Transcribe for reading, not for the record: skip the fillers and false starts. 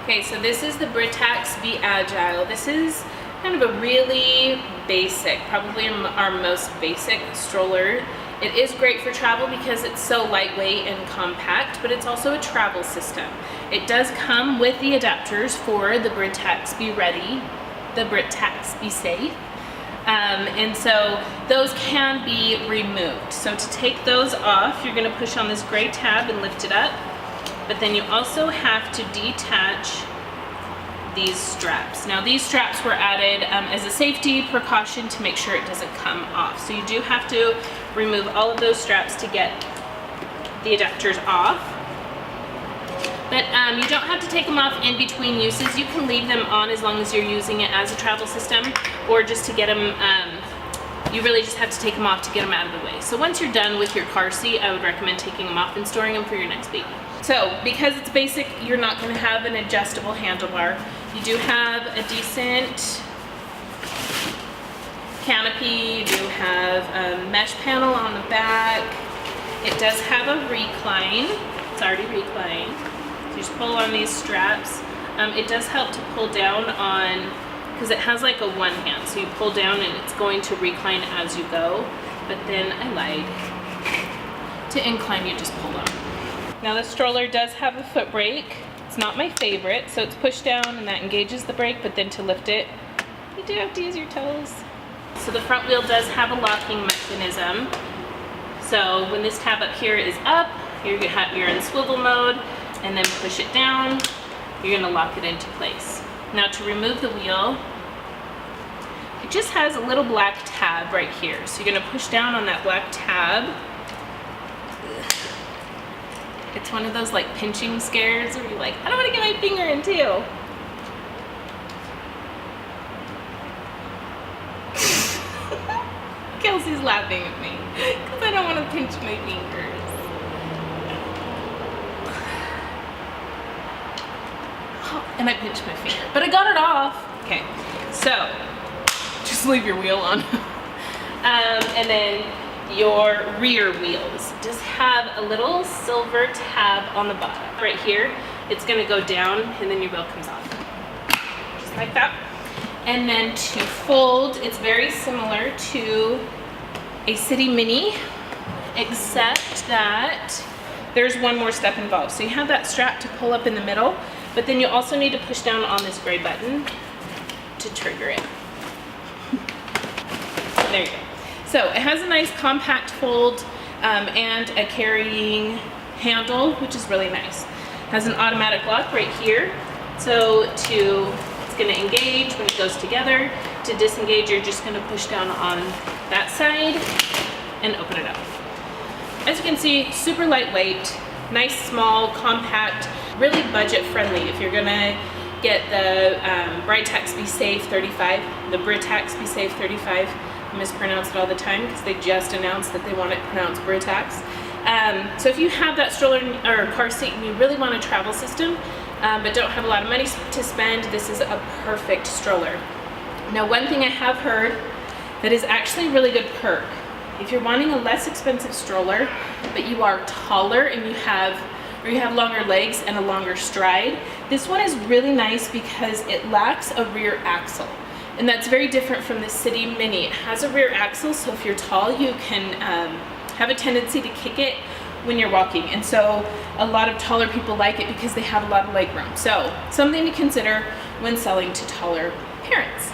Okay, so this is the Britax B-Agile. This is kind of a really basic, probably our most basic stroller. It is great for travel because it's so lightweight and compact, but it's also a travel system. It does come with the adapters for the Britax Be Ready, the Britax Be Safe. And so those can be removed. So to take those off, you're gonna push on this gray tab and lift it up, but then you also have to detach these straps. Now these straps were added as a safety precaution to make sure it doesn't come off. So you do have to remove all of those straps to get the adapters off. But you don't have to take them off in between uses. You can leave them on as long as you're using it as a travel system, or just to get them, you really just have to take them off to get them out of the way. So once you're done with your car seat, I would recommend taking them off and storing them for your next baby. So because it's basic, you're not going to have an adjustable handlebar. You do have a decent canopy. You do have a mesh panel on the back. It does have a recline. It's already reclined. You just pull on these straps. It does help to pull down on, because it has like a one hand, so you pull down and it's going to recline as you go. But then I lied. To incline, you just pull on. Now the stroller does have a foot brake. It's not my favorite, so it's pushed down and that engages the brake, but then to lift it, you do have to use your toes. So the front wheel does have a locking mechanism. So when this tab up here is up, you're in swivel mode, and then push it down, you're gonna lock it into place. Now to remove the wheel, it just has a little black tab right here. So you're gonna push down on that black tab. It's one of those like pinching scares where you're like, I don't wanna get my finger in too. Kelsey's laughing at me because I don't want to pinch my fingers. And I pinched my finger, but I got it off. Okay, so just leave your wheel on. And then your rear wheels just have a little silver tab on the bottom. Right here, it's gonna go down and then your wheel comes off. Just like that. And then to fold, it's very similar to a City Mini, except that there's one more step involved. So you have that strap to pull up in the middle, but then you also need to push down on this gray button to trigger it. There you go. So it has a nice compact fold and a carrying handle, which is really nice. It has an automatic lock right here. So it's gonna engage when it goes together. To disengage, you're just gonna push down on that side and open it up. As you can see, super lightweight, nice, small, compact, really budget friendly. If you're gonna get the Britax Be Safe 35, the Britax Be Safe 35, I mispronounce it all the time because they just announced that they want it pronounced Britax. So if you have that stroller or car seat and you really want a travel system, but don't have a lot of money to spend, this is a perfect stroller. Now, one thing I have heard that is actually a really good perk, if you're wanting a less expensive stroller, but you are taller and you have longer legs and a longer stride, this one is really nice because it lacks a rear axle. And that's very different from the City Mini. It has a rear axle, so if you're tall, you can have a tendency to kick it when you're walking. And so a lot of taller people like it because they have a lot of leg room. So something to consider when selling to taller parents.